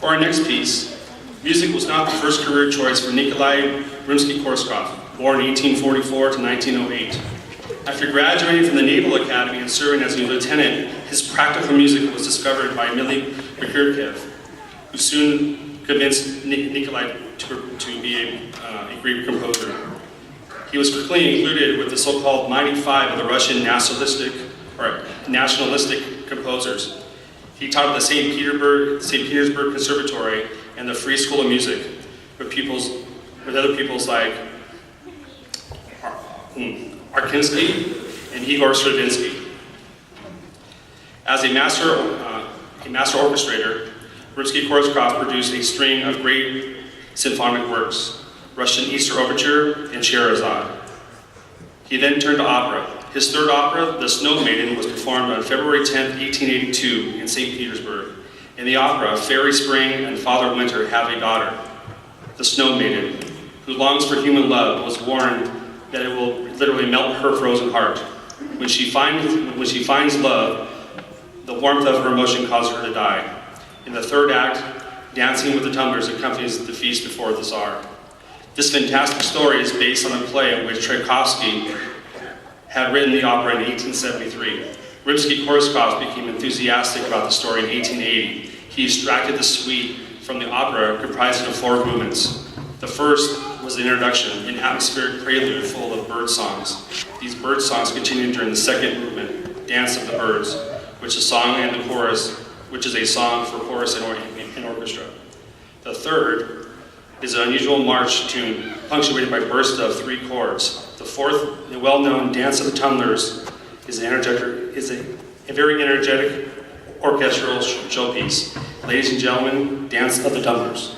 For our next piece, music was not the first career choice for Nikolai Rimsky-Korsakov, born 1844 to 1908. After graduating from the Naval Academy and serving as a lieutenant, his practical music was discovered by Emily Prokofiev, who soon convinced Nikolai to be a great composer. He was quickly included with the so-called Mighty Five of the Russian nationalistic composers. He taught at the St. Petersburg Conservatory and the Free School of Music with other peoples like Arkinsky and Igor Stravinsky. As a master orchestrator, Rimsky-Korsakov produced a string of great symphonic works, Russian Easter Overture and Scheherazade. He then turned to opera. His third opera, The Snow Maiden, was performed on February 10, 1882 in St. Petersburg. In the opera, Fairy Spring and Father Winter have a daughter, the Snow Maiden, who longs for human love but was warned that it will literally melt her frozen heart. When she finds love, the warmth of her emotion causes her to die. In the third act, dancing with the tumblers accompanies the feast before the Tsar. This fantastic story is based on a play in which Tchaikovsky had written the opera in 1873. Rimsky-Korsakov became enthusiastic about the story in 1880. He extracted the suite from the opera comprising of 4 movements. The first was the introduction, an atmospheric prelude full of bird songs. These bird songs continued during the second movement, Dance of the Birds, which is a song and the chorus, which is a song for chorus and orchestra. The third is an unusual march tune punctuated by bursts of 3 chords. The fourth, the well-known Dance of the Tumblers, is a very energetic orchestral showpiece. Ladies and gentlemen, Dance of the Tumblers.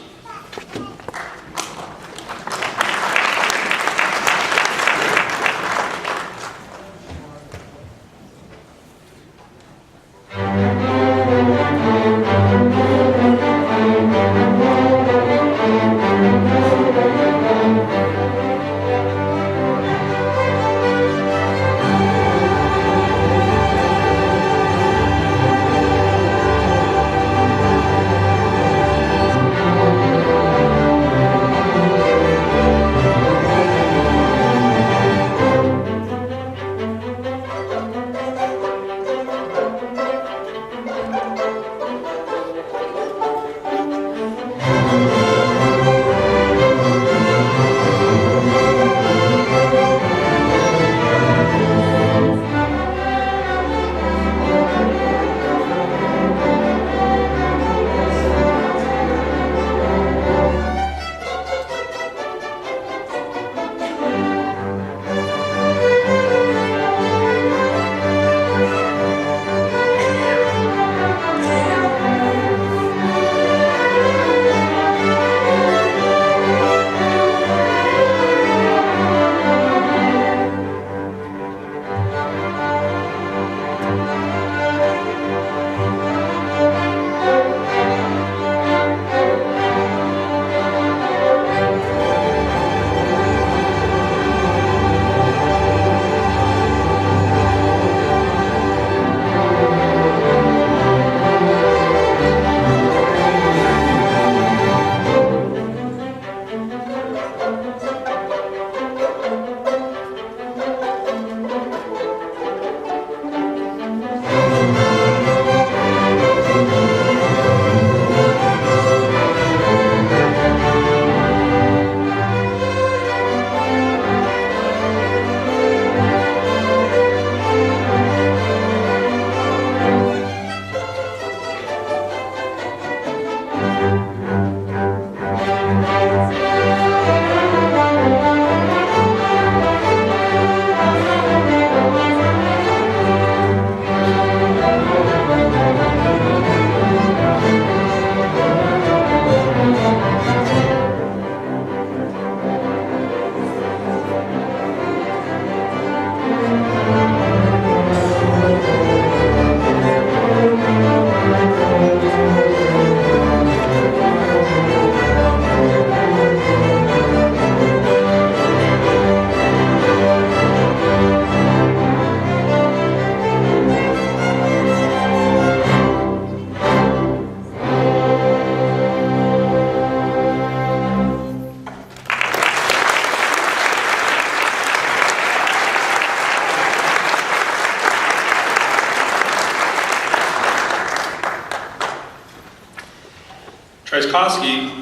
Tchaikovsky,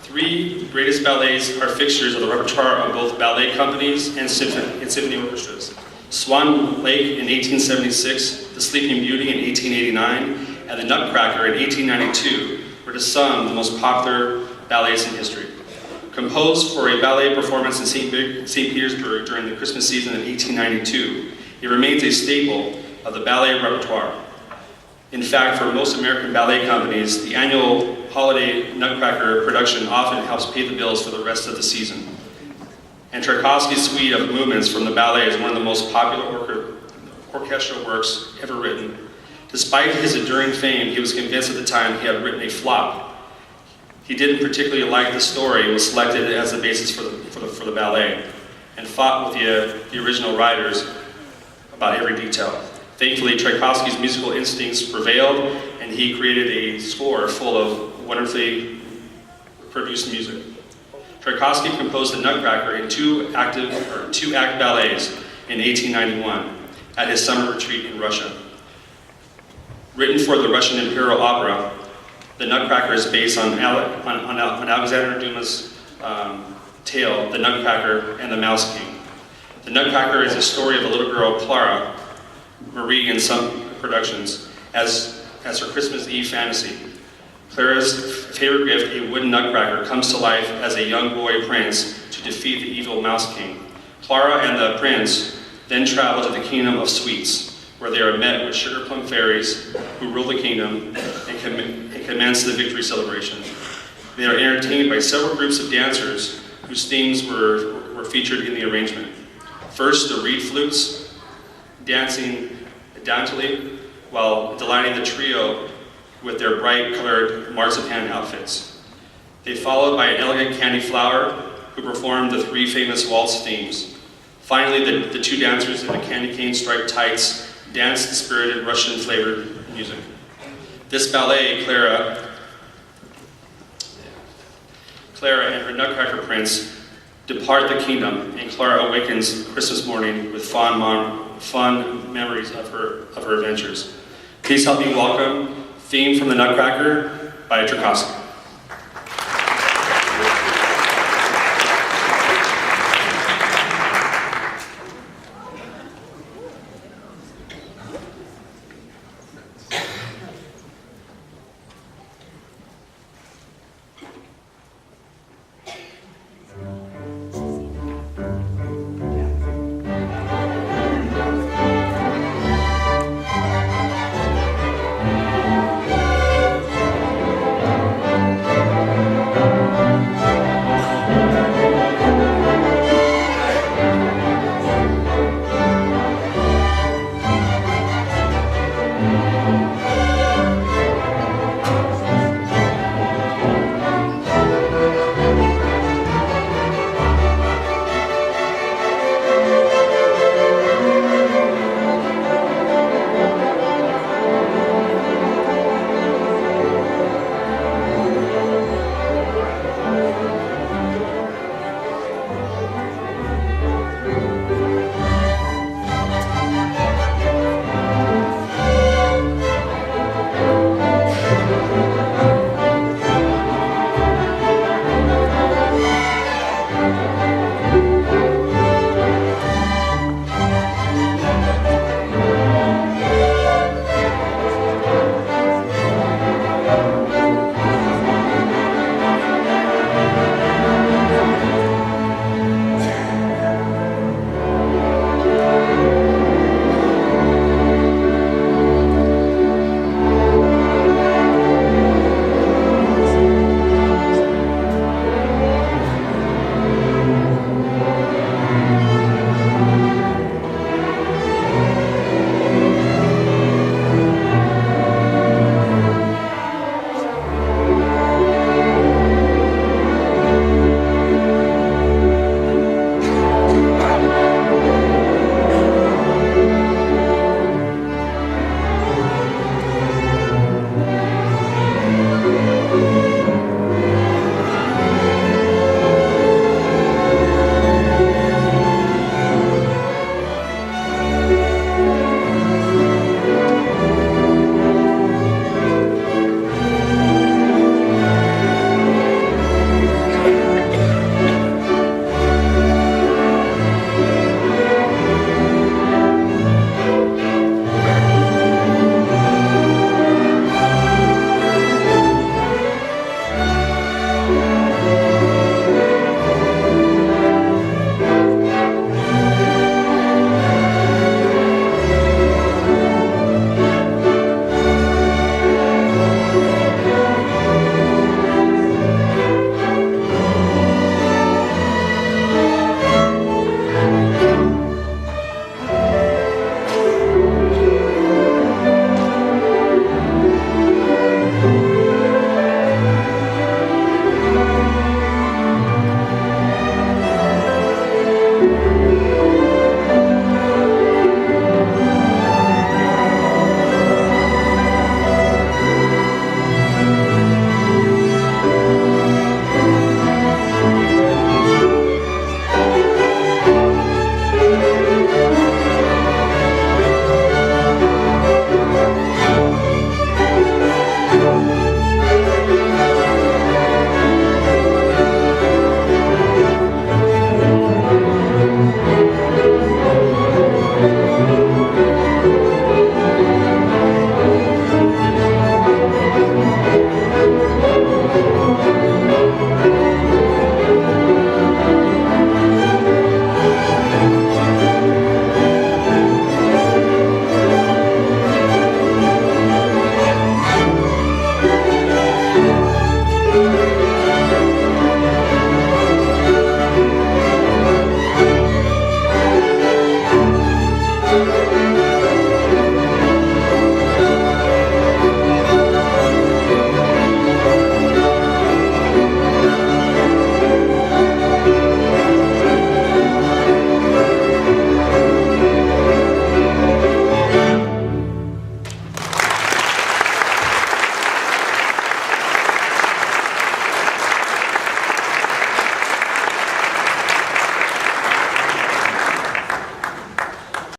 three greatest ballets are fixtures of the repertoire of both ballet companies and symphony orchestras. Swan Lake in 1876, The Sleeping Beauty in 1889, and The Nutcracker in 1892 were just some of the most popular ballets in history. Composed for a ballet performance in St. Petersburg during the Christmas season in 1892, it remains a staple of the ballet repertoire. In fact, for most American ballet companies, the annual holiday Nutcracker production often helps pay the bills for the rest of the season. And Tchaikovsky's suite of movements from the ballet is one of the most popular orchestral works ever written. Despite his enduring fame, he was convinced at the time he had written a flop. He didn't particularly like the story and was selected as the basis for the ballet, and fought with the original writers about every detail. Thankfully, Tchaikovsky's musical instincts prevailed, and he created a score full of wonderfully produced music. Tchaikovsky composed the Nutcracker in two-act ballets in 1891 at his summer retreat in Russia. Written for the Russian Imperial Opera, the Nutcracker is based on Alexander Dumas' tale, The Nutcracker and the Mouse King. The Nutcracker is a story of a little girl, Clara Marie, in some productions, as her Christmas Eve fantasy. Clara's favorite gift, a wooden nutcracker, comes to life as a young boy prince to defeat the evil Mouse King. Clara and the prince then travel to the Kingdom of Sweets, where they are met with sugar plum fairies who rule the kingdom and commence the victory celebration. They are entertained by several groups of dancers whose themes were featured in the arrangement. First, the reed flutes, dancing daintily while delighting the trio with their bright-colored marzipan outfits. They followed by an elegant candy flower who performed the three famous waltz themes. Finally, the two dancers in the candy cane striped tights danced the spirited Russian-flavored music. This ballet, Clara and her Nutcracker prince depart the kingdom, and Clara awakens Christmas morning with fond memories of her adventures. Please help me welcome Theme from the Nutcracker by Tchaikovsky.